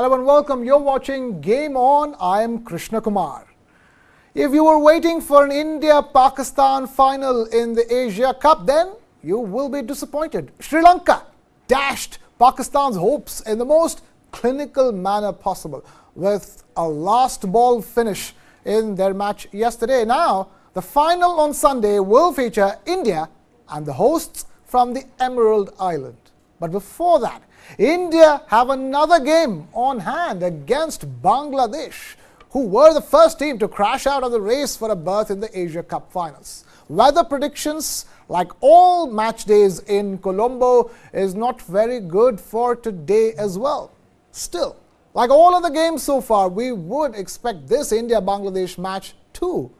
Hello and welcome. You're watching Game On. I'm Suryakumar. If you were waiting for an India-Pakistan final in the Asia Cup, then you will be disappointed. Sri Lanka dashed Pakistan's hopes in the most clinical manner possible with a last ball finish in their match yesterday. Now, the final on Sunday will feature India and the hosts from the Emerald Island. But before that, India have another game on hand against Bangladesh, who were the first team to crash out of the race for a berth in the Asia Cup finals. Weather predictions, like all match days in Colombo, is not very good for today as well. Still, like all other games so far, we would expect this India-Bangladesh match too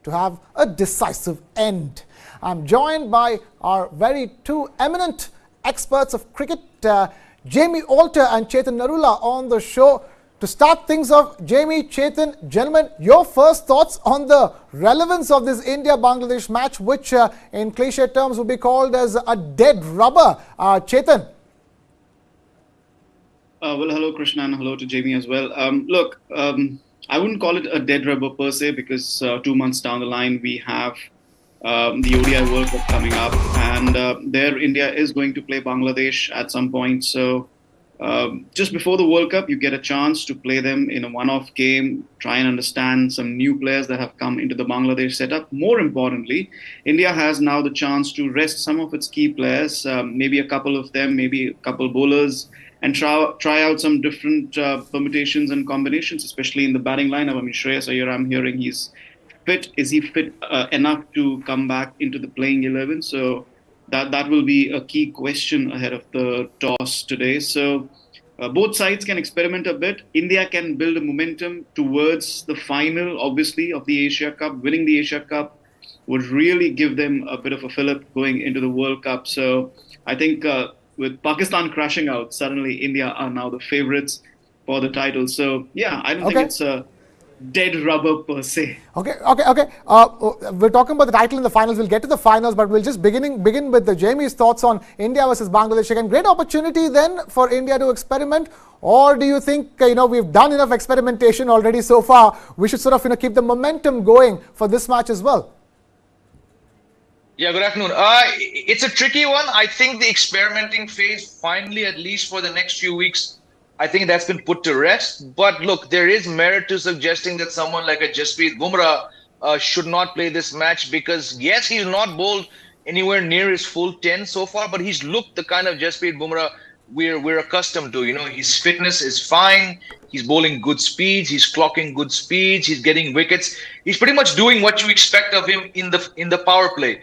to have a decisive end. I'm joined by our very two eminent experts of cricket, Jamie Alter and Chetan Narula, on the show. To start things off, Jamie, Chetan, gentlemen, your first thoughts on the relevance of this India-Bangladesh match, which in cliche terms would be called as a dead rubber. Chetan. Well, hello, Krishan. Hello to Jamie as well. I wouldn't call it a dead rubber per se, because 2 months down the line, we have the ODI World Cup coming up, and there India is going to play Bangladesh at some point. So just before the World Cup, you get a chance to play them in a one-off game, try and understand some new players that have come into the Bangladesh setup. More importantly, India has now the chance to rest some of its key players, maybe a couple of them, maybe a couple bowlers, and try out some different permutations and combinations, especially in the batting lineup. I mean, Shreyas Iyer, I'm hearing he's fit. Is he fit enough to come back into the playing 11? So that will be a key question ahead of the toss today. So both sides can experiment a bit. India can build a momentum towards the final, obviously, of the Asia Cup. Winning the Asia Cup would really give them a bit of a fillip going into the World Cup. So I think with Pakistan crashing out, suddenly India are now the favorites for the title. So yeah, I don't think it's a dead rubber per se. Okay. We're talking about the title in the finals. We'll get to the finals, but we'll just begin with Jamie's thoughts on India versus Bangladesh. Again, great opportunity then for India to experiment, or do you think we've done enough experimentation already so far? We should sort of keep the momentum going for this match as well. Yeah, good afternoon. It's a tricky one. I think the experimenting phase, finally, at least for the next few weeks, I think that's been put to rest. But look, there is merit to suggesting that someone like a Jasprit Bumrah should not play this match, because yes, he's not bowled anywhere near his full 10 so far, but he's looked the kind of Jasprit Bumrah we're accustomed to. His fitness is fine. He's bowling good speeds. He's clocking good speeds. He's getting wickets. He's pretty much doing what you expect of him in the power play.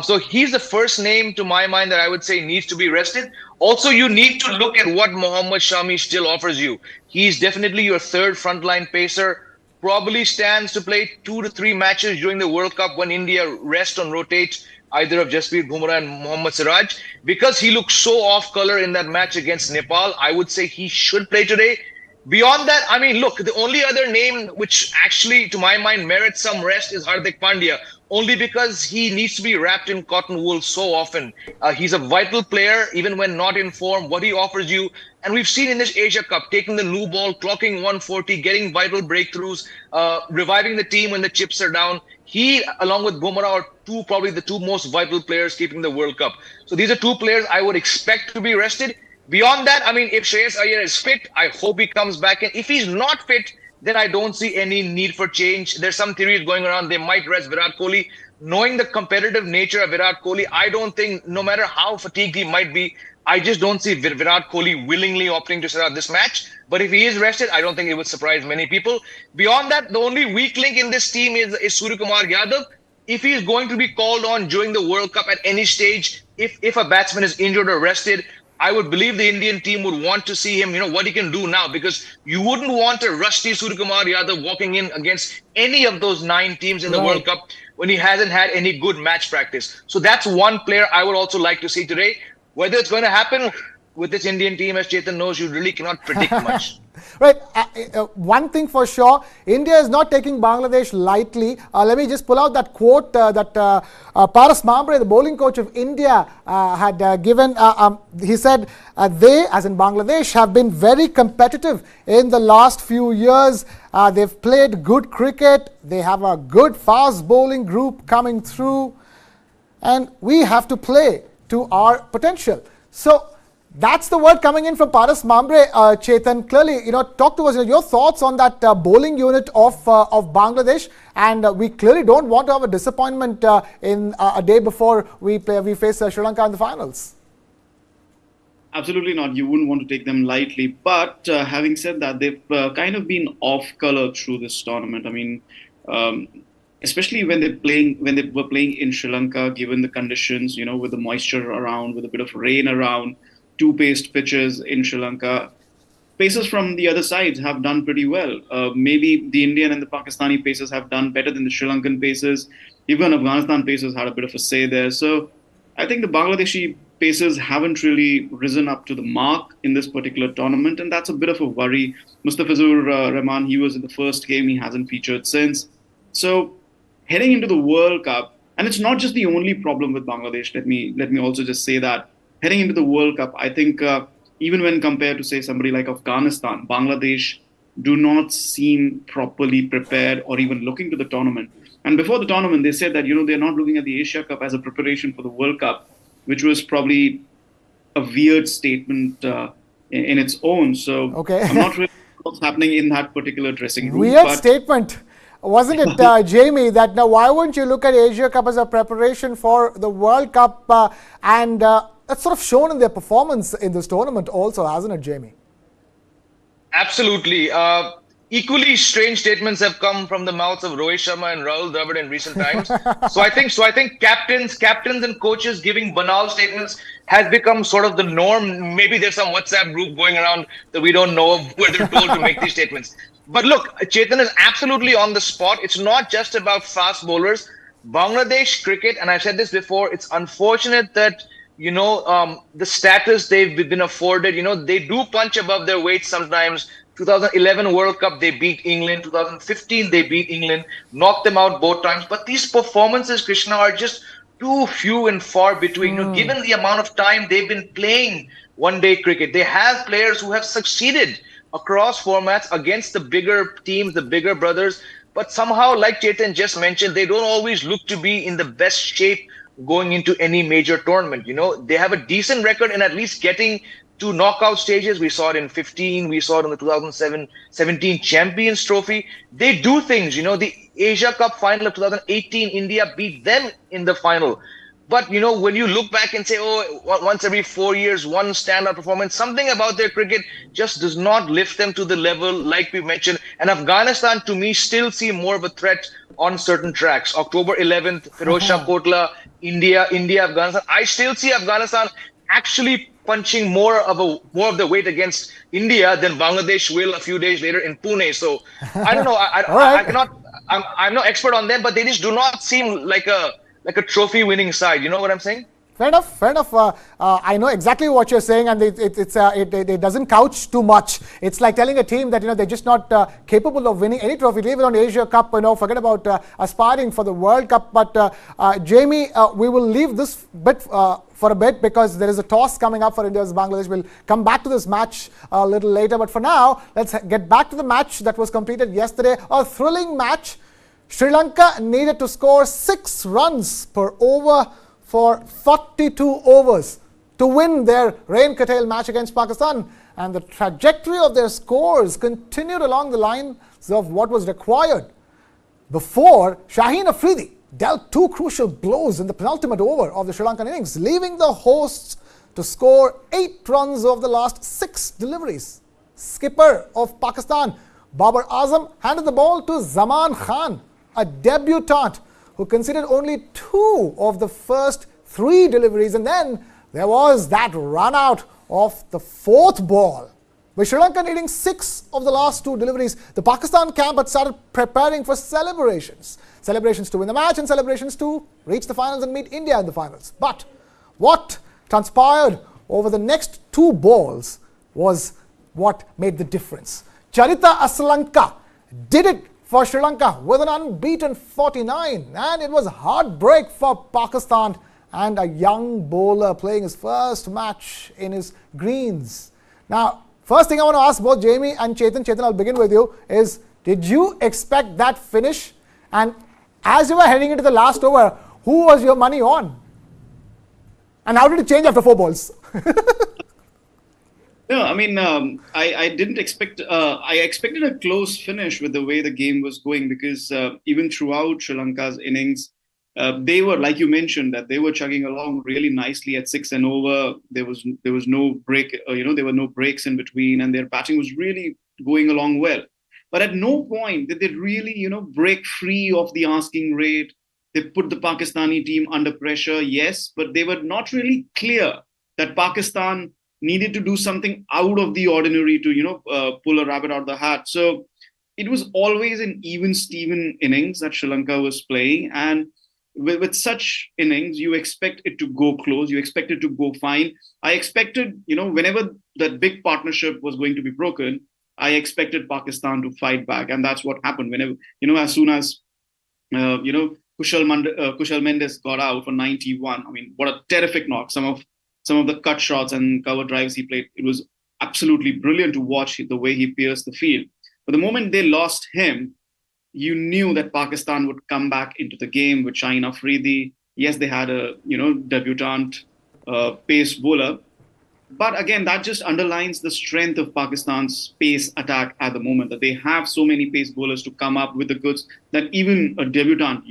So he's the first name to my mind that I would say needs to be rested. Also, you need to look at what Mohammad Shami still offers you. He's definitely your third frontline pacer. Probably stands to play 2 to 3 matches during the World Cup when India rest or rotate either of Jasprit Bumrah and Mohammad Siraj. Because he looked so off color in that match against Nepal, I would say he should play today. Beyond that, I mean, look, the only other name which actually, to my mind, merits some rest is Hardik Pandya, only because he needs to be wrapped in cotton wool so often. He's a vital player, even when not in form, what he offers you. And we've seen in this Asia Cup, taking the new ball, clocking 140, getting vital breakthroughs, reviving the team when the chips are down. He, along with Bumrah, are probably the two most vital players keeping the World Cup. So these are two players I would expect to be rested. Beyond that, I mean, if Shreyas Iyer is fit, I hope he comes back in. If he's not fit, then I don't see any need for change. There's some theories going around they might rest Virat Kohli. Knowing the competitive nature of Virat Kohli, I don't think, no matter how fatigued he might be, I just don't see Virat Kohli willingly opting to sit out this match. But if he is rested, I don't think it would surprise many people. Beyond that, the only weak link in this team is Suryakumar Yadav. If he is going to be called on during the World Cup at any stage, if a batsman is injured or rested, I would believe the Indian team would want to see him, what he can do now, because you wouldn't want a rusty Suryakumar Yadav walking in against any of those 9 teams in the World Cup when he hasn't had any good match practice. So that's one player I would also like to see today. Whether it's going to happen, with this Indian team, as Chetan knows, you really cannot predict much. Right. One thing for sure, India is not taking Bangladesh lightly. Let me just pull out that quote that Paras Mambre, the bowling coach of India, had given. He said, they, as in Bangladesh, have been very competitive in the last few years. They've played good cricket. They have a good fast bowling group coming through. And we have to play to our potential. So that's the word coming in from Paras Mambre. Chetan, clearly, talk to us your thoughts on that bowling unit of Bangladesh. And we clearly don't want to have a disappointment in a day before we face Sri Lanka in the finals. Absolutely not. You wouldn't want to take them lightly. But having said that, they've kind of been off color through this tournament. I mean, especially when they were playing in Sri Lanka, given the conditions, with the moisture around, with a bit of rain around, two-paced pitches in Sri Lanka, pacers from the other sides have done pretty well. Maybe the Indian and the Pakistani pacers have done better than the Sri Lankan pacers. Even Afghanistan pacers had a bit of a say there. So I think the Bangladeshi pacers haven't really risen up to the mark in this particular tournament, and that's a bit of a worry. Mustafizur Rahman, he was in the first game, he hasn't featured since. So heading into the World Cup, and it's not just the only problem with Bangladesh, let me also just say that. Heading into the World Cup, I think even when compared to, say, somebody like Afghanistan, Bangladesh do not seem properly prepared or even looking to the tournament. And before the tournament, they said that, they're not looking at the Asia Cup as a preparation for the World Cup, which was probably a weird statement in its own. So I'm not really sure what's happening in that particular dressing room. Weird statement. Wasn't it, Jamie, that now why wouldn't you look at Asia Cup as a preparation for the World Cup? And that's sort of shown in their performance in this tournament also, hasn't it, Jamie? Absolutely. Equally strange statements have come from the mouths of Rohit Sharma and Rahul Dravid in recent times. So I think captains and coaches giving banal statements has become sort of the norm. Maybe there's some WhatsApp group going around that we don't know of where they're told to make these statements. But look, Chetan is absolutely on the spot. It's not just about fast bowlers. Bangladesh cricket, and I've said this before, it's unfortunate that, the status they've been afforded, they do punch above their weight sometimes. 2011 World Cup, they beat England. 2015, they beat England, knocked them out both times. But these performances, Krishna, are just too few and far between. Given the amount of time they've been playing one-day cricket, they have players who have succeeded across formats against the bigger teams, the bigger brothers. But somehow, like Chetan just mentioned, they don't always look to be in the best shape going into any major tournament. They have a decent record in at least getting to knockout stages. We saw it in 15. We saw it in the 2017 Champions Trophy. They do things. The Asia Cup final of 2018, India beat them in the final. But, when you look back and say, once every 4 years, one standout performance, something about their cricket just does not lift them to the level like we mentioned. And Afghanistan, to me, still see more of a threat on certain tracks. October 11th, Firozshah Kotla, India, Afghanistan. I still see Afghanistan actually punching more of the weight against India than Bangladesh will a few days later in Pune. So I don't know. I'm no expert on them, but they just do not seem like a trophy-winning side. You know what I'm saying? Fair enough. I know exactly what you're saying, and it doesn't couch too much. It's like telling a team that they're just not capable of winning any trophy. Leave it on Asia Cup. Forget about aspiring for the World Cup. But Jamie, we will leave this bit for a bit because there is a toss coming up for India versus Bangladesh. We'll come back to this match a little later. But for now, let's get back to the match that was completed yesterday. A thrilling match. Sri Lanka needed to score 6 runs per over for 42 overs to win their rain-curtailed match against Pakistan. And the trajectory of their scores continued along the lines of what was required before Shaheen Afridi dealt 2 crucial blows in the penultimate over of the Sri Lankan innings, leaving the hosts to score 8 runs of the last 6 deliveries. Skipper of Pakistan, Babar Azam, handed the ball to Zaman Khan, a debutant who conceded only 2 of the first 3 deliveries. And then there was that run out of the 4th ball. With Sri Lanka needing 6 of the last 2 deliveries, the Pakistan camp had started preparing for celebrations. Celebrations to win the match and celebrations to reach the finals and meet India in the finals. But what transpired over the next 2 balls was what made the difference. Charita Asalanka did it for Sri Lanka with an unbeaten 49, and it was heartbreak for Pakistan and a young bowler playing his first match in his greens. Now, first thing I want to ask both Jamie and Chetan. Chetan, I'll begin with you. Is did you expect that finish? And as you were heading into the last over, who was your money on? And how did it change after 4 balls? No, I mean, I didn't expect. I expected a close finish with the way the game was going, because even throughout Sri Lanka's innings, they were, like you mentioned, that they were chugging along really nicely at 6 and over. There was no break. There were no breaks in between, and their batting was really going along well. But at no point did they really, break free of the asking rate. They put the Pakistani team under pressure, yes, but they were not really clear that Pakistan needed to do something out of the ordinary to, pull a rabbit out of the hat. So it was always an even Steven innings that Sri Lanka was playing. And with such innings, you expect it to go close. You expect it to go fine. I expected, whenever that big partnership was going to be broken, I expected Pakistan to fight back. And that's what happened. Whenever, as soon as, Kushal Mendes got out for 91. I mean, what a terrific knock. Some of the cut shots and cover drives he played, it was absolutely brilliant to watch the way he pierced the field. But the moment they lost him, you knew that Pakistan would come back into the game with Shaheen Afridi. Yes, they had a debutant pace bowler. But again, that just underlines the strength of Pakistan's pace attack at the moment, that they have so many pace bowlers to come up with the goods, that even a debutant,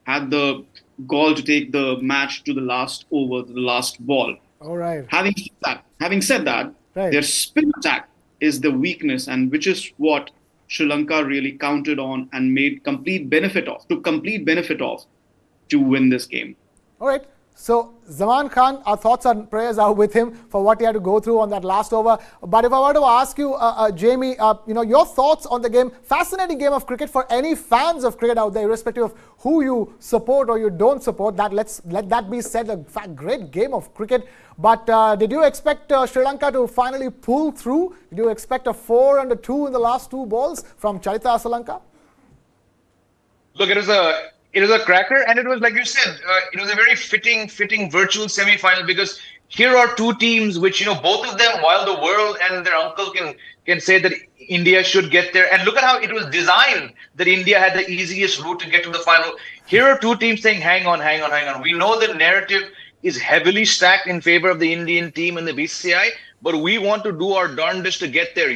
had the gall to take the match to the last over, the last ball. All right. Having said that, right, their spin attack is the weakness, and which is what Sri Lanka really counted on and made complete benefit of to win this game. All right. So, Zaman Khan, our thoughts and prayers are with him for what he had to go through on that last over. But if I were to ask you, Jamie, your thoughts on the game, fascinating game of cricket for any fans of cricket out there, irrespective of who you support or you don't support, let that be said, a great game of cricket. But did you expect Sri Lanka to finally pull through? Did you expect a 4 and a 2 in the last 2 balls from Charita Asalanka? Look, it was a cracker, and it was, like you said, it was a very fitting virtual semi-final, because here are 2 teams which, both of them, while the world and their uncle can say that India should get there, and look at how it was designed that India had the easiest route to get to the final. Here are 2 teams saying, hang on. We know the narrative is heavily stacked in favor of the Indian team and the BCCI, but we want to do our darndest to get there,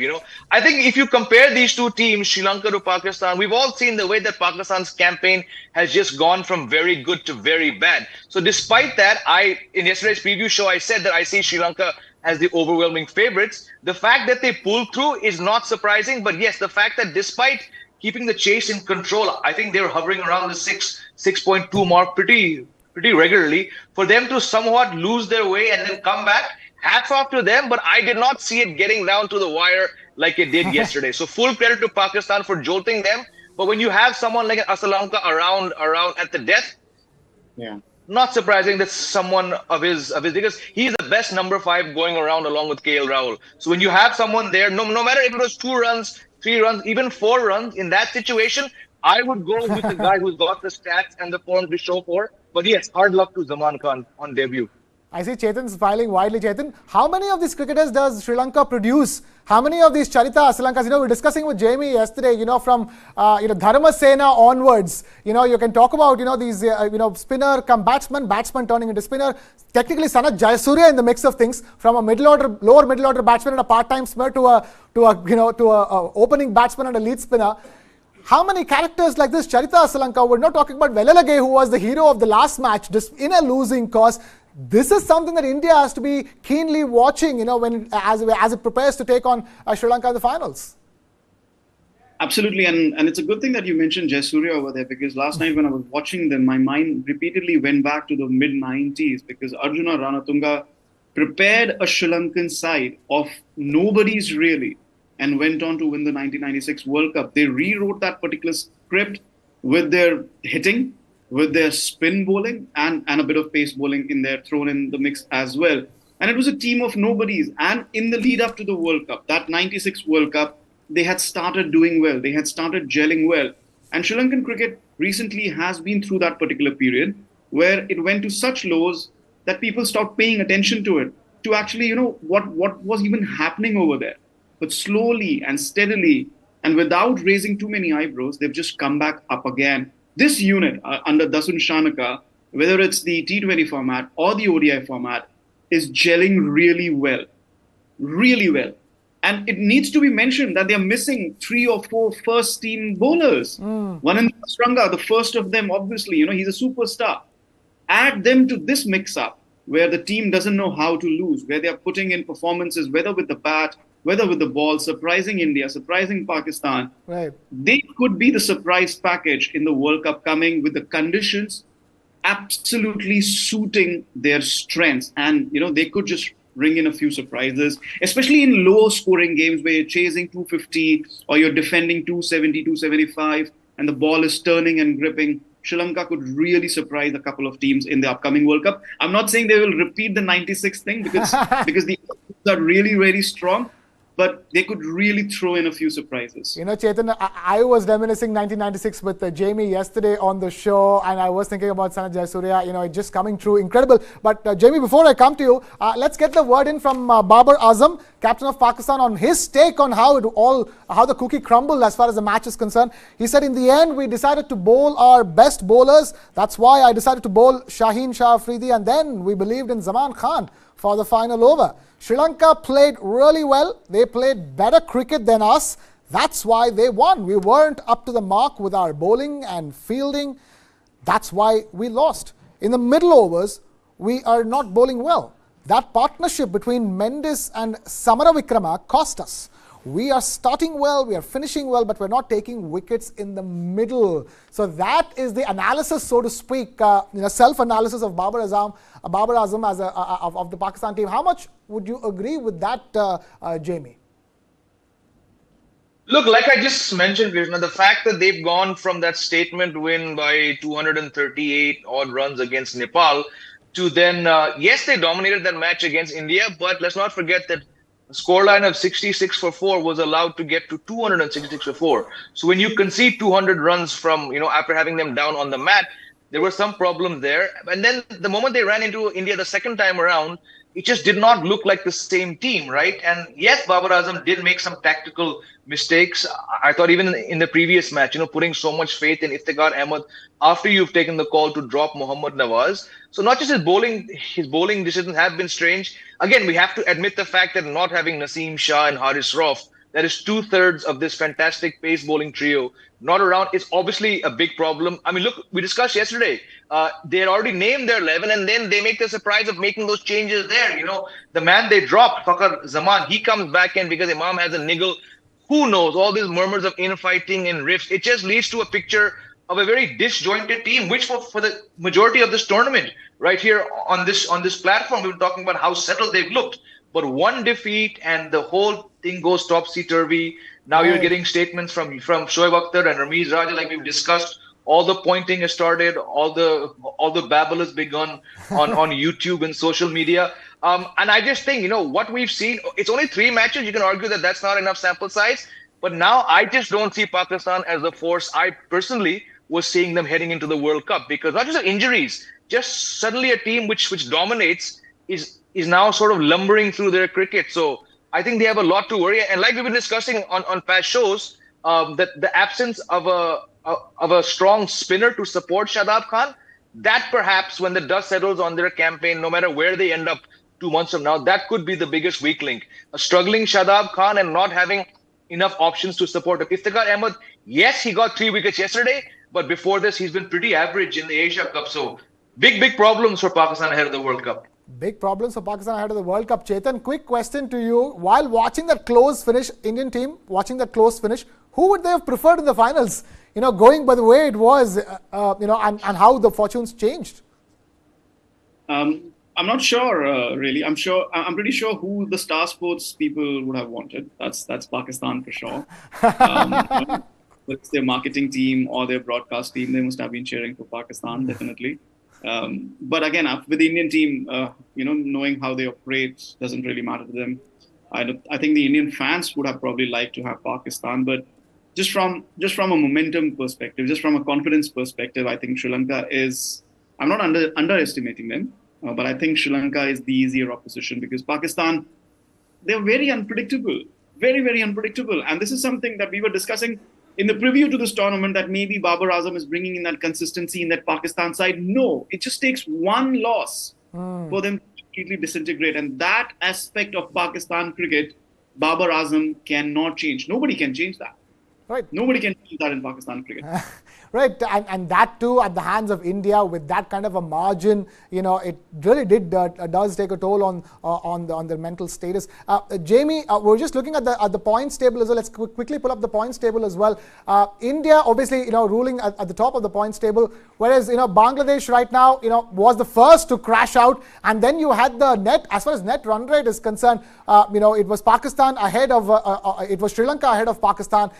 I think if you compare these 2 teams, Sri Lanka to Pakistan, we've all seen the way that Pakistan's campaign has just gone from very good to very bad. So despite that, in yesterday's preview show, I said that I see Sri Lanka as the overwhelming favorites. The fact that they pulled through is not surprising, but yes, the fact that despite keeping the chase in control, I think they were hovering around the 6.2 mark pretty regularly. For them to somewhat lose their way and then come back, hats off to them, but I did not see it getting down to the wire like it did yesterday. So full credit to Pakistan for jolting them. But when you have someone like Asalanka around at the death, yeah, not surprising that someone of his, because he's the best number 5 going around along with KL Rahul. So when you have someone there, no matter if it was 2 runs, 3 runs, even 4 runs, in that situation, I would go with the guy who's got the stats and the form to show for. But yes, hard luck to Zaman Khan on debut. I see Chetan smiling widely. Chetan, how many of these cricketers does Sri Lanka produce? How many of these Charita Asalankas? We were discussing with Jamie yesterday, from, Dharma Sena onwards. You can talk about, these, spinner come batsman turning into spinner. Technically, Sanat Jayasuriya in the mix of things, from a lower middle order batsman and a part-time spinner to a opening batsman and a lead spinner. How many characters like this Charita Asalanka? We're not talking about Velalage, who was the hero of the last match, just in a losing cause. This is something that India has to be keenly watching, as it prepares to take on Sri Lanka in the finals. Absolutely, and it's a good thing that you mentioned Jayasuriya over there, because last night when I was watching them, my mind repeatedly went back to the mid-90s, because Arjuna Ranatunga prepared a Sri Lankan side of nobodies really, and went on to win the 1996 World Cup. They rewrote that particular script with their hitting, with their spin bowling, and a bit of pace bowling in there, thrown in the mix as well. And it was a team of nobodies. And in the lead up to the World Cup, that 96 World Cup, they had started doing well. They had started gelling well. And Sri Lankan cricket recently has been through that particular period where it went to such lows that people stopped paying attention to it, to actually, what was even happening over there. But slowly and steadily, and without raising too many eyebrows, they've just come back up again. This unit under Dasun Shanaka, whether it's the T20 format or the ODI format, is gelling really well. Really well. And it needs to be mentioned that they're missing 3 or 4 first team bowlers. One in Stranga, the first of them, obviously, he's a superstar. Add them to this mix up where the team doesn't know how to lose, where they're putting in performances, whether with the bat, whether with the ball, surprising India, surprising Pakistan. Right. They could be the surprise package in the World Cup coming with the conditions absolutely suiting their strengths. And, they could just bring in a few surprises, especially in low scoring games where you're chasing 250 or you're defending 270, 275, and the ball is turning and gripping. Sri Lanka could really surprise a couple of teams in the upcoming World Cup. I'm not saying they will repeat the 96 thing because the are really, really strong, but they could really throw in a few surprises. Chetan, I was reminiscing 1996 with Jamie yesterday on the show, and I was thinking about Sanat Jayasuriya, it just coming true. Incredible. But Jamie, before I come to you, let's get the word in from Babar Azam, captain of Pakistan, on his take on how the cookie crumbled as far as the match is concerned. He said, in the end, we decided to bowl our best bowlers. That's why I decided to bowl Shaheen Shah Afridi, and then we believed in Zaman Khan for the final over. Sri Lanka played really well. They played better cricket than us. That's why they won. We weren't up to the mark with our bowling and fielding. That's why we lost. In the middle overs, we are not bowling well. That partnership between Mendes and Samara Vikrama cost us. We are starting well, we are finishing well, but we're not taking wickets in the middle. So that is the analysis, so to speak, self-analysis of Babar Azam as of the Pakistan team. How much would you agree with that, Jamie? Look, like I just mentioned, Krishna, the fact that they've gone from that statement win by 238 odd runs against Nepal to then, yes, they dominated that match against India, but let's not forget that the scoreline of 66 for 4 was allowed to get to 266 for 4. So when you concede 200 runs from, after having them down on the mat, there were some problems there. And then the moment they ran into India the second time around, it just did not look like the same team, right? And yes, Babar Azam did make some tactical mistakes. I thought even in the previous match, putting so much faith in Iftikhar Ahmed after you've taken the call to drop Mohammad Nawaz. So not just his bowling decisions have been strange. Again, we have to admit the fact that not having Naseem Shah and Haris Rauf, that is 2/3 of this fantastic pace bowling trio, not around, is obviously a big problem. I mean, look, we discussed yesterday, they had already named their 11 and then they make the surprise of making those changes there. The man they dropped, Fakhar Zaman, he comes back in because Imam has a niggle. Who knows? All these murmurs of infighting and rifts, it just leads to a picture of a very disjointed team, which for the majority of this tournament, right here on this platform, we were talking about how settled they've looked. But one defeat and the whole thing goes topsy-turvy. Now you're getting statements from Shoaib Akhtar and Ramiz Raja, like we've discussed. All the pointing has started. All the babble has begun on YouTube and social media. And I just think, what we've seen, it's only 3 matches. You can argue that that's not enough sample size. But now I just don't see Pakistan as a force I personally was seeing them heading into the World Cup, because not just injuries, just suddenly a team which dominates is now sort of lumbering through their cricket. So I think they have a lot to worry. And like we've been discussing on past shows, that the absence of a strong spinner to support Shadab Khan, that perhaps when the dust settles on their campaign, no matter where they end up 2 months from now, that could be the biggest weak link. A struggling Shadab Khan and not having enough options to support him. Iftikhar Ahmed, yes, he got 3 wickets yesterday, but before this, he's been pretty average in the Asia Cup. So big problems for Pakistan ahead of the World Cup. Big problems for Pakistan ahead of the World Cup. Chetan, quick question to you. While watching that close finish, Indian team, watching that close finish, who would they have preferred in the finals? Going by the way it was, and how the fortunes changed. I'm not sure, really. I'm pretty sure who the Star Sports people would have wanted. That's Pakistan for sure. Whether it's their marketing team or their broadcast team, they must have been cheering for Pakistan, definitely. But again, with the Indian team, knowing how they operate doesn't really matter to them. I think the Indian fans would have probably liked to have Pakistan, but just from a momentum perspective, just from a confidence perspective, I think Sri Lanka is. I'm not underestimating them, but I think Sri Lanka is the easier opposition because Pakistan, they're very unpredictable, very, very unpredictable. And this is something that we were discussing in the preview to this tournament, that maybe Babar Azam is bringing in that consistency in that Pakistan side. No, it just takes one loss for them to completely disintegrate. And that aspect of Pakistan cricket, Babar Azam cannot change. Nobody can change that. Right. Nobody can change that in Pakistan cricket. Right, and that too at the hands of India with that kind of a margin, it really does take a toll on their mental status. Jamie, we're just looking at the points table as well. Let's quickly pull up the points table as well. India obviously ruling at the top of the points table, whereas Bangladesh right now was the first to crash out, and then you had the net, as far as net run rate is concerned, it was Pakistan ahead of it was Sri Lanka ahead of Pakistan,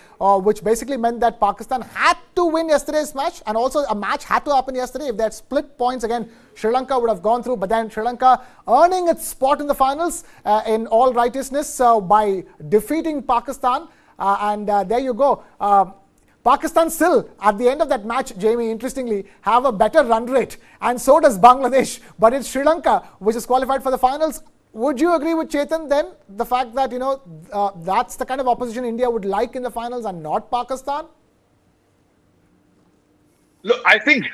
which basically meant that Pakistan had to win yesterday's match, and also a match had to happen yesterday. If they had split points again, Sri Lanka would have gone through, but then Sri Lanka earning its spot in the finals in all righteousness by defeating Pakistan, and there you go. Pakistan still, at the end of that match, Jamie, interestingly, have a better run rate, and so does Bangladesh, but it's Sri Lanka which is qualified for the finals. Would you agree with Chetan then, the fact that that's the kind of opposition India would like in the finals and not Pakistan? Look, I think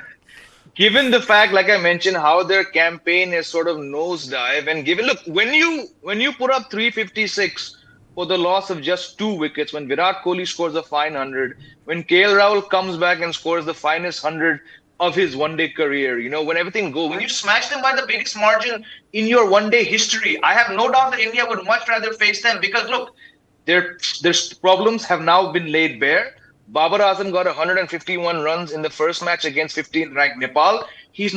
given the fact, like I mentioned, how their campaign is sort of nosedive, and given, look, when you put up 356 for the loss of just 2 wickets, when Virat Kohli scores a fine 100, when KL Rahul comes back and scores the finest 100 of his one-day career, when everything goes, when you smash them by the biggest margin in your one-day history, I have no doubt that India would much rather face them because, look, their problems have now been laid bare. Babar Azam got 151 runs in the first match against 15th ranked Nepal. He's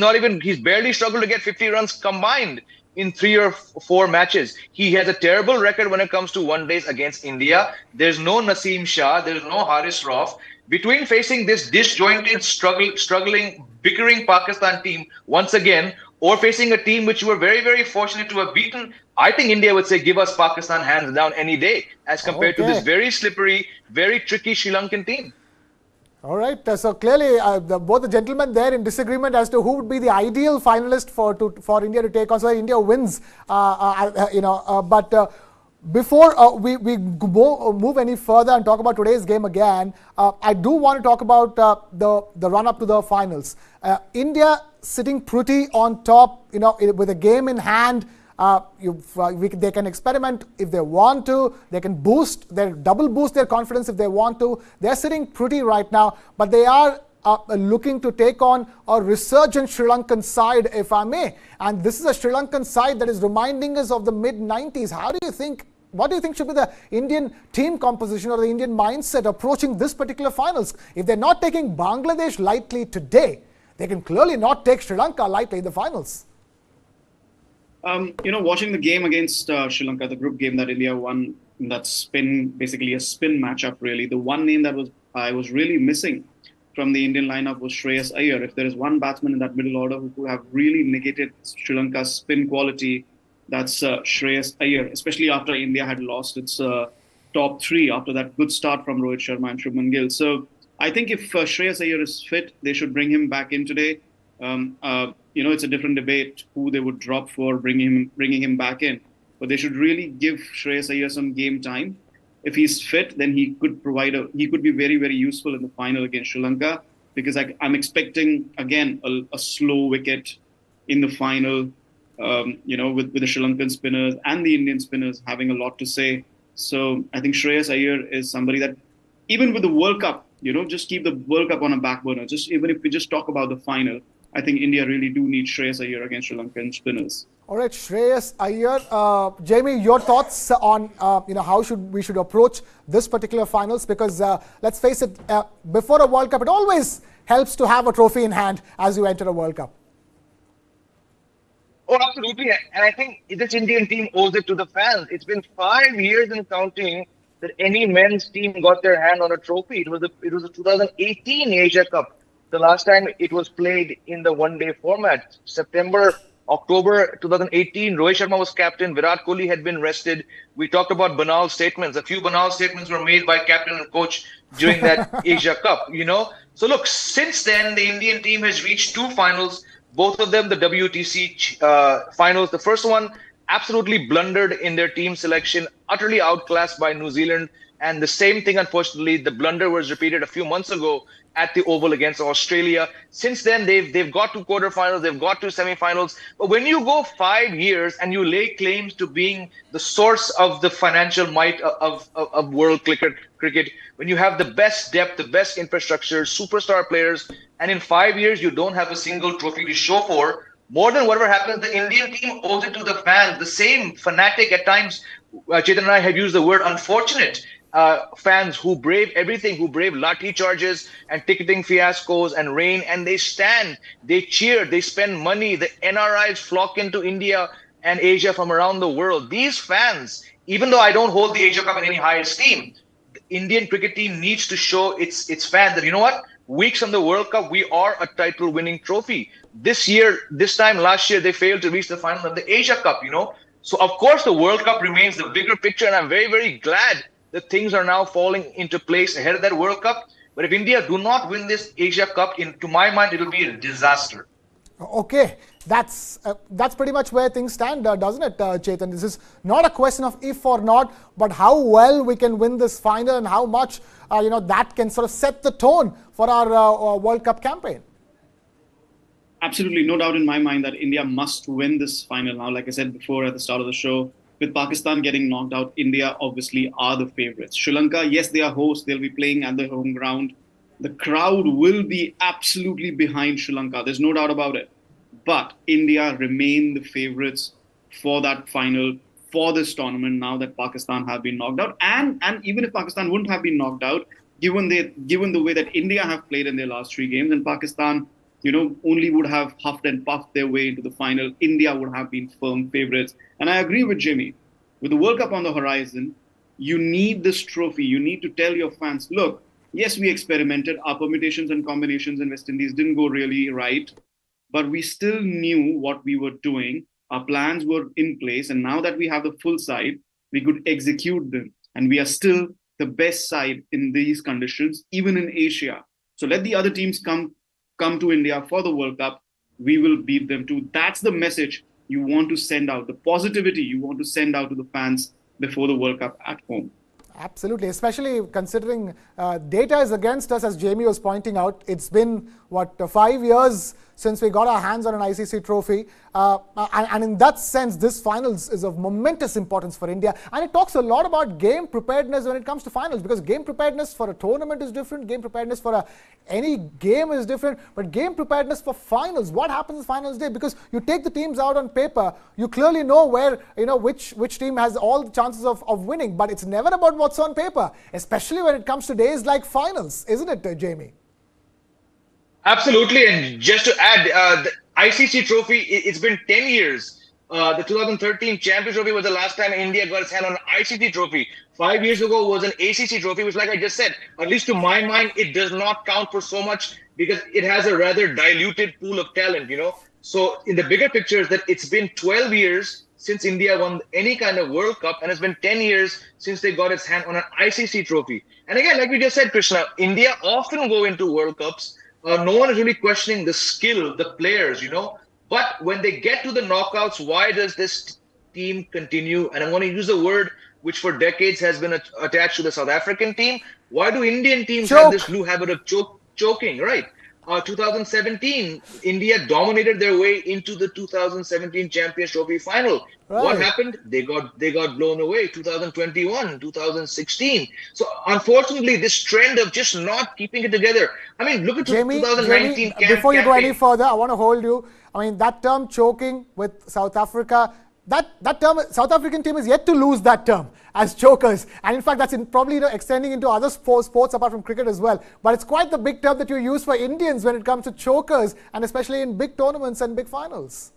barely struggled to get 50 runs combined in 3 or 4 matches. He has a terrible record when it comes to one days against India. There's no Naseem Shah. There's no Haris Rauf. Between facing this disjointed, struggling, bickering Pakistan team once again, or facing a team which you were very, very fortunate to have beaten, I think India would say, give us Pakistan hands down any day as compared to this very slippery, very tricky Sri Lankan team. All right. So clearly, both the gentlemen there in disagreement as to who would be the ideal finalist for India to take on. So India wins, but before we move any further and talk about today's game again, I do want to talk about the run-up to the finals. India sitting pretty on top, with a game in hand. They can experiment if they want to. They can double boost their confidence if they want to. They're sitting pretty right now, but they are looking to take on a resurgent Sri Lankan side, if I may. And this is a Sri Lankan side that is reminding us of the mid-90s. What do you think should be the Indian team composition or the Indian mindset approaching this particular finals? If they're not taking Bangladesh lightly today, they can clearly not take Sri Lanka lightly in the finals. Watching the game against Sri Lanka, the group game that India won, that spin, basically a spin matchup, really. The one name that I was really missing from the Indian lineup was Shreyas Iyer. If there is one batsman in that middle order who could have really negated Sri Lanka's spin quality, that's Shreyas Iyer, especially after India had lost its top 3 after that good start from Rohit Sharma and Shubman Gill. So I think if Shreyas Iyer is fit, they should bring him back in today. It's a different debate who they would drop for bringing him back in. But they should really give Shreyas Iyer some game time. If he's fit, then he could be very, very useful in the final against Sri Lanka, because I'm expecting, again, a slow wicket in the final, with the Sri Lankan spinners and the Indian spinners having a lot to say. So I think Shreyas Iyer is somebody that, even with the World Cup, just keep the World Cup on a back burner. Even if we just talk about the final, I think India really do need Shreyas Iyer against Sri Lankan spinners. All right, Shreyas Iyer. Jamie, your thoughts on how we should approach this particular finals? Because let's face it, before a World Cup, it always helps to have a trophy in hand as you enter a World Cup. Oh, absolutely. And I think this Indian team owes it to the fans. It's been 5 years and counting that any men's team got their hand on a trophy. It was a 2018 Asia Cup the last time it was played in the one-day format. October 2018, Rohit Sharma was captain. Virat Kohli had been rested. We talked about banal statements. A few banal statements were made by captain and coach during that Asia Cup, So look, since then, the Indian team has reached two finals, both of them the WTC finals. The first one, absolutely blundered in their team selection, utterly outclassed by New Zealand. And the same thing, unfortunately, the blunder was repeated a few months ago at the Oval against Australia. Since then, they've got to quarterfinals, they've got to semifinals. But when you go 5 years and you lay claims to being the source of the financial might of world cricket, when you have the best depth, the best infrastructure, superstar players, and in 5 years you don't have a single trophy to show for, more than whatever happens, the Indian team owes it to the fans, the same fanatic at times. Chetan and I have used the word unfortunate. Fans who brave everything, who brave lathi charges and ticketing fiascos and rain, and they stand, they cheer, they spend money. The NRIs flock into India and Asia from around the world. These fans, even though I don't hold the Asia Cup in any high esteem, the Indian cricket team needs to show its fans that, you know what, weeks from the World Cup, we are a title-winning trophy. This time last year, they failed to reach the final of the Asia Cup, So, of course, the World Cup remains the bigger picture, and I'm very, very glad that things are now falling into place ahead of that World Cup. But if India do not win this Asia Cup, to my mind, it will be a disaster. Okay, that's pretty much where things stand, doesn't it, Chetan? This is not a question of if or not, but how well we can win this final and how much that can sort of set the tone for our World Cup campaign. Absolutely, no doubt in my mind that India must win this final now. Like I said before at the start of the show, with Pakistan getting knocked out, India obviously are the favourites. Sri Lanka, yes, they are hosts. They'll be playing at the home ground. The crowd will be absolutely behind Sri Lanka. There's no doubt about it. But India remain the favourites for that final, for this tournament, now that Pakistan have been knocked out. And even if Pakistan wouldn't have been knocked out, given the way that India have played in their last three games, and Pakistan, only would have huffed and puffed their way into the final, India would have been firm favourites. And I agree with Jimmy. With the World Cup on the horizon, you need this trophy. You need to tell your fans, look, yes, we experimented. Our permutations and combinations in West Indies didn't go really right, but we still knew what we were doing. Our plans were in place. And now that we have the full side, we could execute them. And we are still the best side in these conditions, even in Asia. So let the other teams come to India for the World Cup. We will beat them too. That's the message you want to send out, the positivity you want to send out to the fans before the World Cup at home. Absolutely, especially considering data is against us, as Jamie was pointing out. It's been, 5 years since we got our hands on an ICC trophy. And in that sense, this finals is of momentous importance for India. And it talks a lot about game preparedness when it comes to finals, because game preparedness for a tournament is different, game preparedness for any game is different, but game preparedness for finals, what happens in finals day? Because you take the teams out on paper, you clearly know where, which team has all the chances of winning, but it's never about what's on paper, especially when it comes to days like finals, isn't it, Jamie? Absolutely, and just to add, the ICC trophy, it's been 10 years. The 2013 Champions Trophy was the last time India got its hand on an ICC trophy. 5 years ago was an ACC trophy, which, like I just said, at least to my mind, it does not count for so much because it has a rather diluted pool of talent, So in the bigger picture is that it's been 12 years since India won any kind of World Cup, and it's been 10 years since they got its hand on an ICC trophy. And again, like we just said, Krishna, India often go into World Cups. No one is really questioning the skill, the players, But when they get to the knockouts, why does this team continue? And I'm going to use a word which for decades has been attached to the South African team. Why do Indian teams have this new habit of choking, right? 2017, India dominated their way into the 2017 Champions Trophy final. Right. What happened? They got blown away. 2021, 2016. So unfortunately, this trend of just not keeping it together. I mean, look at 2019. Before you go any further, I want to hold you. I mean, that term choking with South Africa. That term, South African team is yet to lose that term as chokers. And in fact, that's probably extending into other sports apart from cricket as well. But it's quite the big term that you use for Indians when it comes to chokers, and especially in big tournaments and big finals.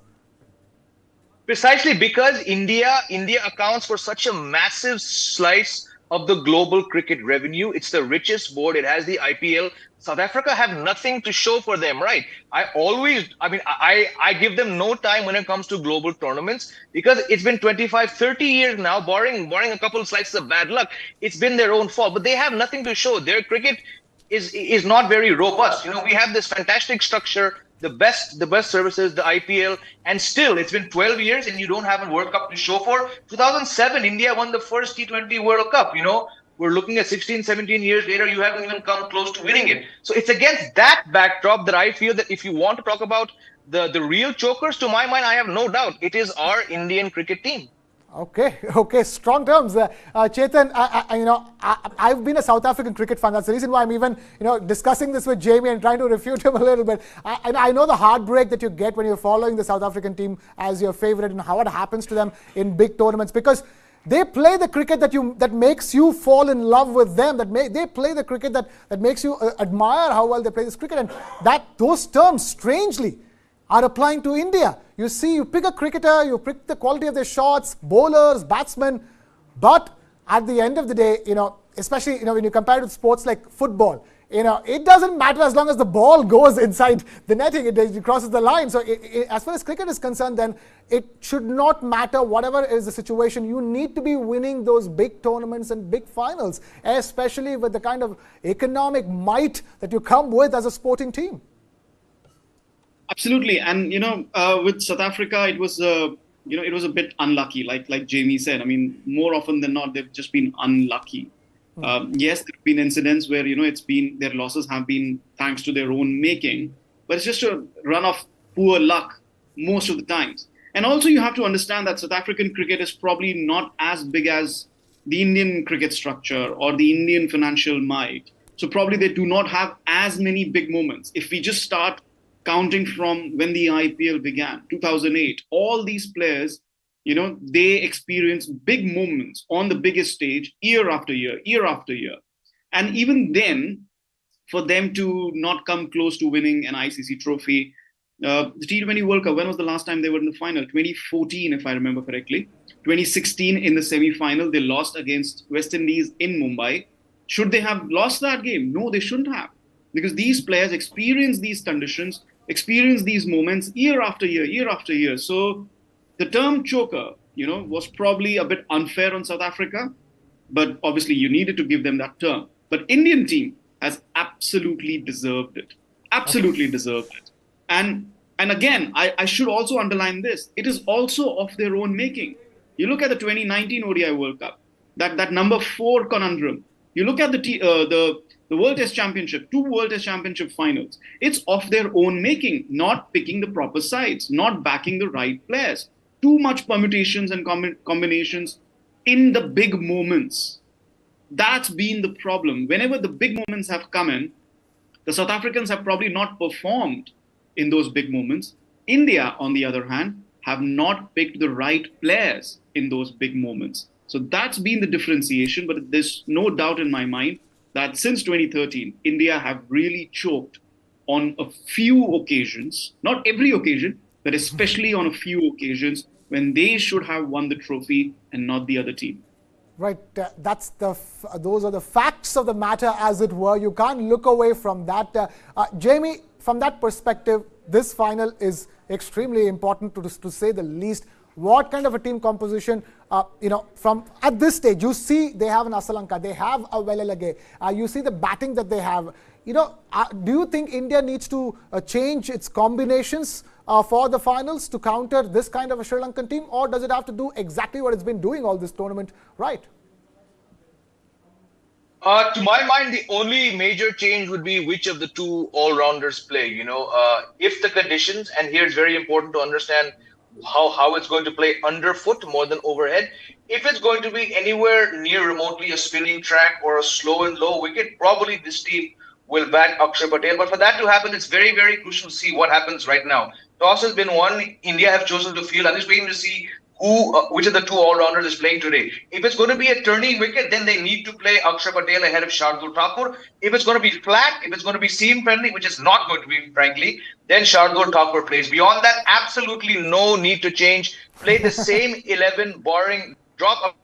Precisely because India accounts for such a massive slice of the global cricket revenue. It's the richest board. It has the IPL. South Africa have nothing to show for them, right? I give them no time when it comes to global tournaments because it's been 25, 30 years now, barring a couple of slices of bad luck. It's been their own fault, but they have nothing to show. Their cricket is not very robust. We have this fantastic structure, the best services, the IPL, and still it's been 12 years and you don't have a World Cup to show for. 2007, India won the first T20 World Cup. We're looking at 16, 17 years later, you haven't even come close to winning it. So it's against that backdrop that I feel that if you want to talk about the real chokers, to my mind, I have no doubt it is our Indian cricket team. Okay, strong terms. Chetan, I've been a South African cricket fan. That's the reason why I'm even, discussing this with Jamie and trying to refute him a little bit. I know the heartbreak that you get when you're following the South African team as your favorite and how it happens to them in big tournaments, because they play the cricket that makes you fall in love with them. They play the cricket that makes you admire how well they play this cricket, and those terms strangely are applying to India. You see, you pick a cricketer, you pick the quality of their shots, bowlers, batsmen, but at the end of the day, especially when you compare it with sports like football, it doesn't matter as long as the ball goes inside the netting, it crosses the line. So as far as cricket is concerned, then it should not matter whatever is the situation. You need to be winning those big tournaments and big finals, especially with the kind of economic might that you come with as a sporting team. Absolutely, and with South Africa, it was a bit unlucky, like Jamie said. I mean, more often than not, they've just been unlucky. Yes, there have been incidents where their losses have been thanks to their own making, but it's just a run of poor luck most of the times. And also, you have to understand that South African cricket is probably not as big as the Indian cricket structure or the Indian financial might. So probably they do not have as many big moments. If we just start counting from when the IPL began, 2008, all these players, they experience big moments on the biggest stage year after year. And even then, for them to not come close to winning an ICC trophy, the T20 World Cup, when was the last time they were in the final? 2014, if I remember correctly. 2016 in the semi-final, they lost against West Indies in Mumbai. Should they have lost that game? No, they shouldn't have. Because these players experience these conditions, experience these moments year after year. So the term choker, was probably a bit unfair on South Africa, but obviously you needed to give them that term. But Indian team has absolutely deserved it. Absolutely deserved it. And again, I should also underline this. It is also of their own making. You look at the 2019 ODI World Cup, that number 4 conundrum. You look at the World Test Championship, 2 World Test Championship finals. It's of their own making, not picking the proper sides, not backing the right players. Too much permutations and combinations in the big moments. That's been the problem. Whenever the big moments have come in, the South Africans have probably not performed in those big moments. India, on the other hand, have not picked the right players in those big moments. So that's been the differentiation, but there's no doubt in my mind that since 2013, India have really choked on a few occasions, not every occasion, but especially on a few occasions when they should have won the trophy and not the other team. Right, those are the facts of the matter, as it were. You can't look away from that. Jamie, from that perspective, this final is extremely important to say the least. What kind of a team composition, from at this stage, you see they have an Asalanka, they have a Welelage, you see the batting that they have. Do you think India needs to change its combinations for the finals to counter this kind of a Sri Lankan team, or does it have to do exactly what it's been doing all this tournament right? To my mind, the only major change would be which of the two all-rounders play. If the conditions, and here it's very important to understand how it's going to play underfoot more than overhead. If it's going to be anywhere near remotely a spinning track or a slow and low wicket, probably this team will bat Akshar Patel. But for that to happen, it's very, very crucial to see what happens right now. Toss has been won. India have chosen to field. I'm just waiting to see which of the two all-rounders is playing today. If it's going to be a turning wicket, then they need to play Akshar Patel ahead of Shardul Thakur. If it's going to be flat, if it's going to be seam-friendly, which is not going to be, frankly, then Shardul Thakur plays. Beyond that, absolutely no need to change. Play the same 11, barring drop of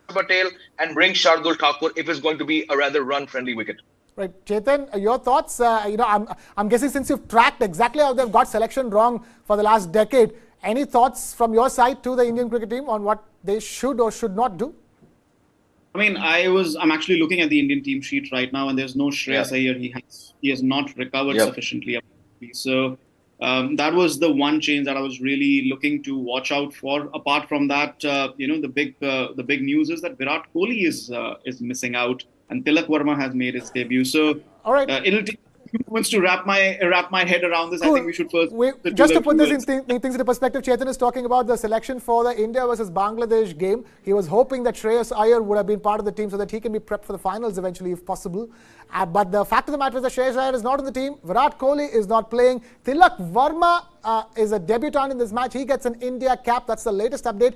Patel and bring Shardul Thakur if it's going to be a rather run-friendly wicket. Right, Chetan, your thoughts? I'm guessing since you've tracked exactly how they've got selection wrong for the last decade, any thoughts from your side to the Indian cricket team on what they should or should not do? I mean, I'm actually looking at the Indian team sheet right now, and there's no Shreyas Iyer. He has not recovered sufficiently. So that was the one change that I was really looking to watch out for. Apart from that, the big news is that Virat Kohli is missing out, and Tilak Varma has made his debut. So all right, it'll take a few moments to wrap my head around this. Cool. I think we should first just to put things into perspective. Chetan is talking about the selection for the India versus Bangladesh game. He was hoping that Shreyas Iyer would have been part of the team so that he can be prepped for the finals eventually, if possible. But the fact of the matter is that Shreyas Iyer is not in the team. Virat Kohli is not playing. Tilak Varma is a debutant in this match. He gets an India cap. That's the latest update.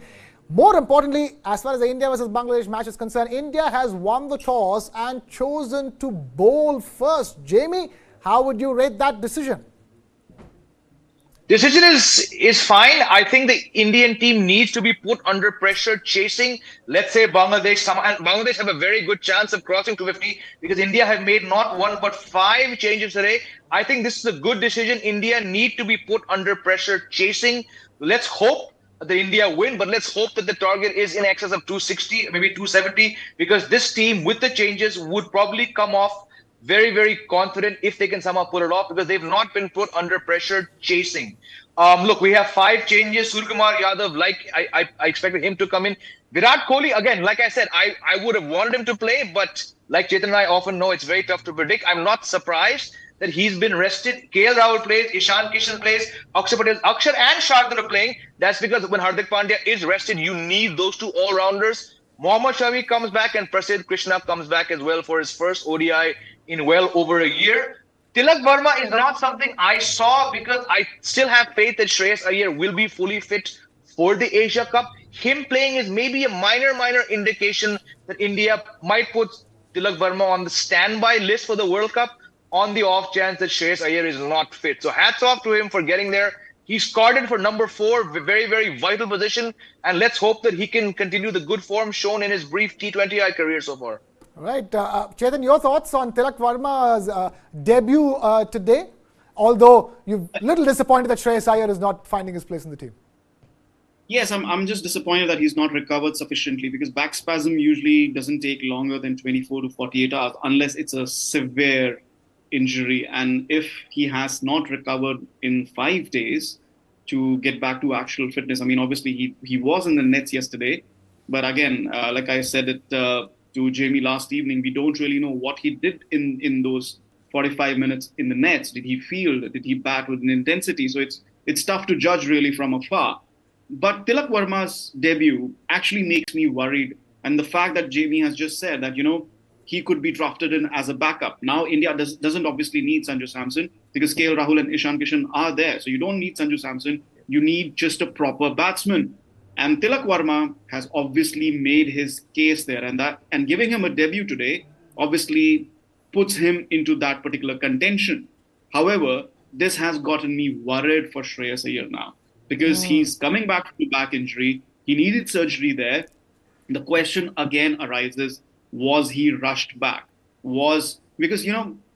More importantly, as far as the India versus Bangladesh match is concerned, India has won the toss and chosen to bowl first. Jamie, how would you rate that decision? Decision is fine. I think the Indian team needs to be put under pressure chasing, let's say, Bangladesh. Bangladesh have a very good chance of crossing 250 because India have made not one but 5 changes today. I think this is a good decision. India need to be put under pressure chasing. Let's hope the India win, but let's hope that the target is in excess of 260, maybe 270, because this team with the changes would probably come off very, very confident if they can somehow pull it off because they've not been put under pressure chasing. Look, we have 5 changes. Suryakumar Yadav, I expected him to come in. Virat Kohli, again, like I said, I would have wanted him to play, but like Chetan and I often know, it's very tough to predict. I'm not surprised that he's been rested. KL Rahul plays, Ishan Kishan plays, Akshar and Shardul are playing. That's because when Hardik Pandya is rested, you need those 2 all-rounders. Mohammad Shami comes back and Prasidh Krishna comes back as well for his first ODI in well over a year. Tilak Varma is not something I saw because I still have faith that Shreyas Iyer will be fully fit for the Asia Cup. Him playing is maybe a minor indication that India might put Tilak Varma on the standby list for the World Cup on the off chance that Shreyas Iyer is not fit. So hats off to him for getting there. He's carded for number 4, very, very vital position. And let's hope that he can continue the good form shown in his brief T20I career so far. All right. Chetan, your thoughts on Tilak Varma's debut today? Although you're a little disappointed that Shreyas Iyer is not finding his place in the team. Yes, I'm just disappointed that he's not recovered sufficiently because back spasm usually doesn't take longer than 24 to 48 hours unless it's a severe injury, and if he has not recovered in 5 days to get back to actual fitness, I mean, obviously he was in the nets yesterday, but again, like I said it to Jamie last evening, we don't really know what he did in those 45 minutes in the nets. Did he field? Did he bat with an intensity? So it's tough to judge really from afar. But Tilak Varma's debut actually makes me worried, and the fact that Jamie has just said that he could be drafted in as a backup. Now, India doesn't obviously need Sanju Samson because KL Rahul and Ishan Kishan are there. So you don't need Sanju Samson. You need just a proper batsman. And Tilak Varma has obviously made his case there. And giving him a debut today obviously puts him into that particular contention. However, this has gotten me worried for Shreyas Iyer now because he's coming back from a back injury. He needed surgery there. The question again arises, was he rushed back? Because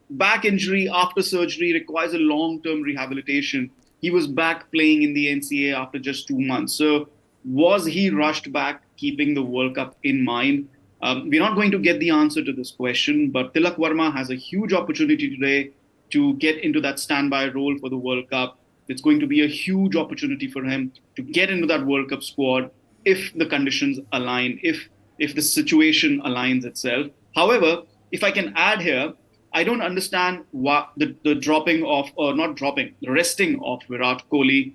back injury after surgery requires a long-term rehabilitation. He was back playing in the NCA after just 2 months. So was he rushed back, keeping the World Cup in mind? We're not going to get the answer to this question, but Tilak Varma has a huge opportunity today to get into that standby role for the World Cup. It's going to be a huge opportunity for him to get into that World Cup squad if the conditions align, if the situation aligns itself. However, if I can add here, I don't understand what the resting of Virat Kohli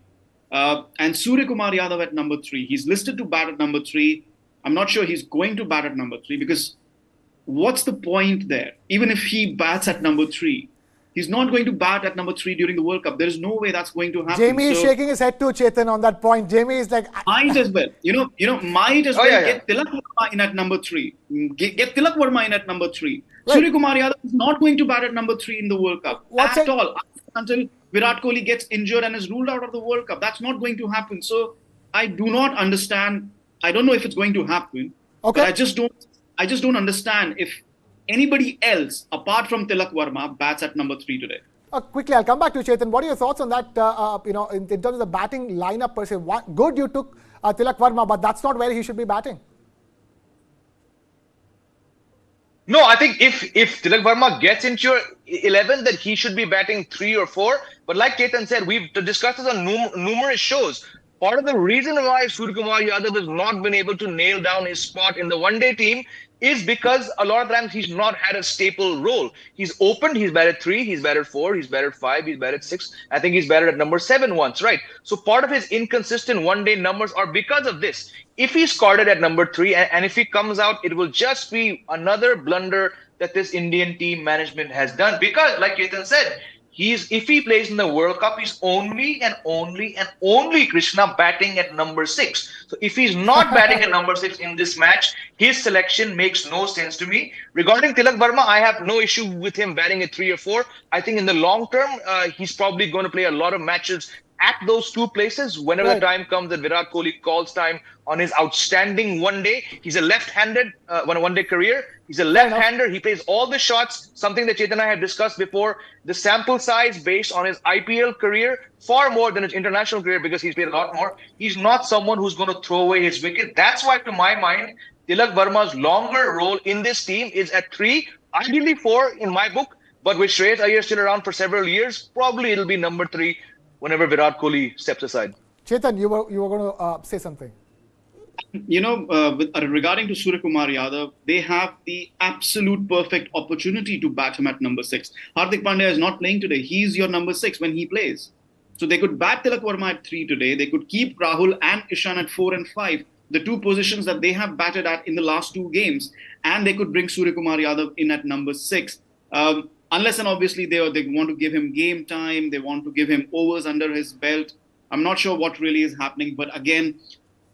and Suryakumar Yadav at number 3. He's listed to bat at number 3. I'm not sure he's going to bat at number 3 because what's the point there? Even if he bats at number 3, he's not going to bat at number 3 during the World Cup. There is no way that's going to happen. Jamie is shaking his head too, Chetan, on that point. Jamie is like... Might as well. Might as well get Tilak Varma in at number 3. Get Tilak Varma in at number 3. Right. Suryakumar Yadav is not going to bat at number 3 in the World Cup at all. Until Virat Kohli gets injured and is ruled out of the World Cup. That's not going to happen. So I do not understand. I don't know if it's going to happen. Okay. But I just don't understand if anybody else apart from Tilak Varma bats at number 3 today. Quickly, I'll come back to you, Chetan. What are your thoughts on that? In terms of the batting lineup per se, good you took Tilak Varma, but that's not where he should be batting. No, I think if Tilak Varma gets into your 11, then he should be batting 3 or 4. But like Ketan said, we've discussed this on numerous shows. Part of the reason why Suryakumar Yadav has not been able to nail down his spot in the one-day team is because a lot of times he's not had a staple role. He's opened, he's batted 3, he's batted 4, he's batted 5, he's batted 6. I think he's batted at number 7 once, right? So part of his inconsistent one-day numbers are because of this. If he's carded at number 3 and if he comes out, it will just be another blunder that this Indian team management has done. Because, like Ketan said, if he plays in the World Cup, he's only Krishna batting at number 6. So if he's not batting at number 6 in this match, his selection makes no sense to me. Regarding Tilak Varma, I have no issue with him batting at 3 or 4. I think in the long term, he's probably going to play a lot of matches at those 2 places whenever the time comes that Virat Kohli calls time on his outstanding one day. He's a left-handed one-day career. He's a left-hander. He plays all the shots, something that Chetan and I have discussed before. The sample size based on his IPL career, far more than his international career because he's played a lot more. He's not someone who's going to throw away his wicket. That's why, to my mind, Tilak Varma's longer role in this team is at 3, ideally 4 in my book. But with Shreyas Iyer still around for several years, probably it'll be number 3 whenever Virat Kohli steps aside. Chetan, you were going to say something. Regarding to Suryakumar Yadav, they have the absolute perfect opportunity to bat him at number 6. Hardik Pandya is not playing today. He's your number 6 when he plays. So they could bat Tilak Varma at 3 today. They could keep Rahul and Ishan at 4 and 5, the 2 positions that they have batted at in the last 2 games. And they could bring Suryakumar Yadav in at number 6. Unless and obviously they want to give him game time, they want to give him overs under his belt. I'm not sure what really is happening. But again,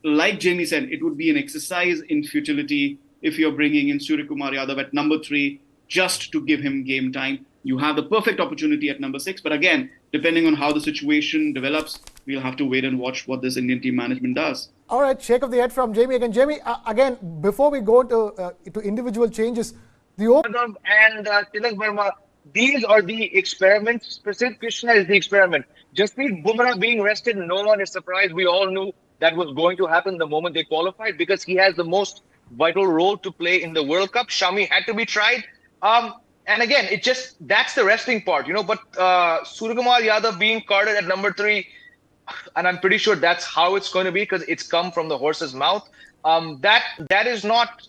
like Jamie said, it would be an exercise in futility if you're bringing in Suryakumar Yadav at number 3 just to give him game time. You have the perfect opportunity at number 6. But again, depending on how the situation develops, we'll have to wait and watch what this Indian team management does. All right, shake of the head from Jamie again. Jamie, again, before we go to individual changes, the and Tilak Varma, these are the experiments. Prasidh Krishna is the experiment. Jasprit Bumrah being rested, no one is surprised. We all knew that was going to happen the moment they qualified because he has the most vital role to play in the World Cup. Shami had to be tried. And again, that's the resting part, But Suryakumar Yadav being carded at number 3, and I'm pretty sure that's how it's going to be because it's come from the horse's mouth. That is not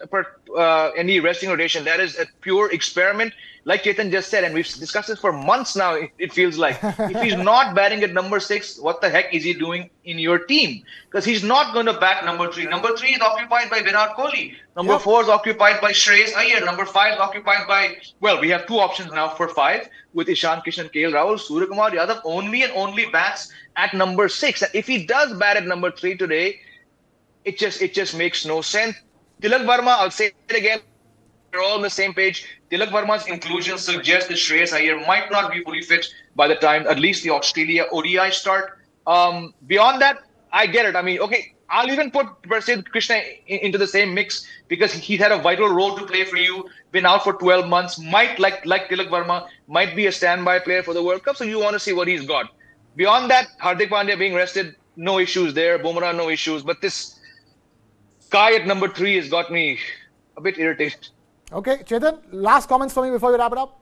any resting rotation. That is a pure experiment. Like Ketan just said, and we've discussed this for months now, it feels like. If he's not batting at number 6, what the heck is he doing in your team? Because he's not going to bat number 3. Number 3 is occupied by Virat Kohli. Number 4 is occupied by Shreyas Iyer. Number 5 is occupied by, we have 2 options now for 5 with Ishan Kishan, KL Rahul. Suryakumar Yadav only bats at number 6. And if he does bat at number 3 today, it just makes no sense. Tilak Varma, I'll say it again, we're all on the same page. Tilak Varma's inclusion suggests that Shreyas Iyer might not be fully fit by the time at least the Australia ODI start. Beyond that, I get it. I'll even put Prasidh Krishna into the same mix because he's had a vital role to play for you, been out for 12 months, might, like Tilak Varma, might be a standby player for the World Cup, so you want to see what he's got. Beyond that, Hardik Pandya being rested, no issues there. Bumrah, no issues. But this guy at number 3 has got me a bit irritated. Okay, Chetan, last comments for me before we wrap it up.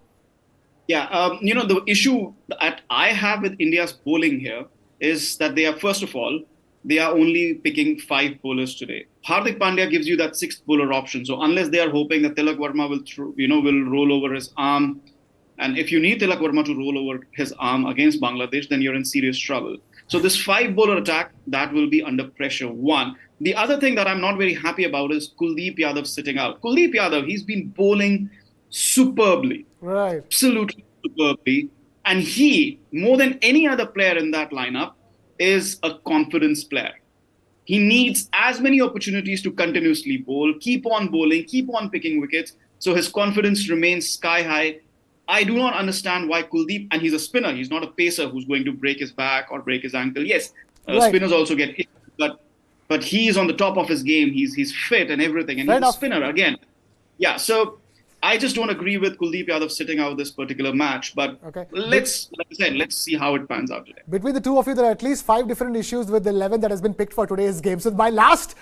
Yeah, the issue that I have with India's bowling here is that first of all, they are only picking 5 bowlers today. Hardik Pandya gives you that 6th bowler option. So unless they are hoping that Tilak Varma will roll over his arm, and if you need Tilak Varma to roll over his arm against Bangladesh, then you're in serious trouble. So this 5 bowler attack, that will be under pressure. 1. The other thing that I'm not very happy about is Kuldeep Yadav sitting out. Kuldeep Yadav, he's been bowling superbly. Right. Absolutely superbly. And he, more than any other player in that lineup, is a confidence player. He needs as many opportunities to continuously bowl, keep on bowling, keep on picking wickets. So his confidence remains sky high. I do not understand why Kuldeep, and he's a spinner, he's not a pacer who's going to break his back or break his ankle. Yes, spinners also get hit, but but he is on the top of his game. He's fit and everything, and he's a spinner again. Yeah, so I just don't agree with Kuldeep Yadav sitting out this particular match. But let's see how it pans out today. Between the two of you, there are at least 5 different issues with the 11 that has been picked for today's game. So my last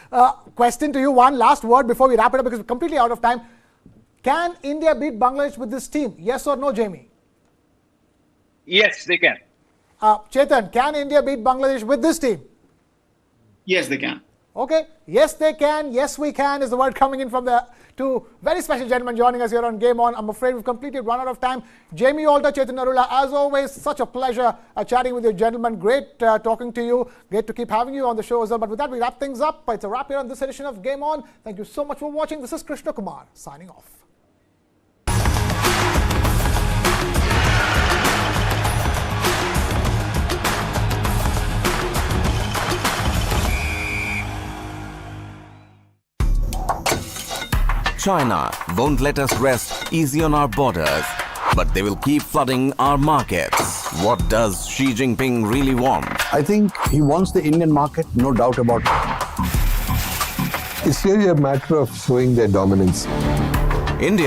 question to you, one last word before we wrap it up, because we're completely out of time. Can India beat Bangladesh with this team? Yes or no, Jamie? Yes, they can. Chetan, can India beat Bangladesh with this team? Yes, they can. Okay. Yes, they can. Yes, we can is the word coming in from the two very special gentlemen joining us here on Game On. I'm afraid we've completely run out of time. Jamie Alter, Chetan Narula, as always, such a pleasure chatting with you gentlemen. Great talking to you. Great to keep having you on the show as well. But with that, we wrap things up. It's a wrap here on this edition of Game On. Thank you so much for watching. This is Krishan signing off. China won't let us rest easy on our borders, but they will keep flooding our markets. What does Xi Jinping really want? I think he wants the Indian market, no doubt about it. It's really a matter of showing their dominance. India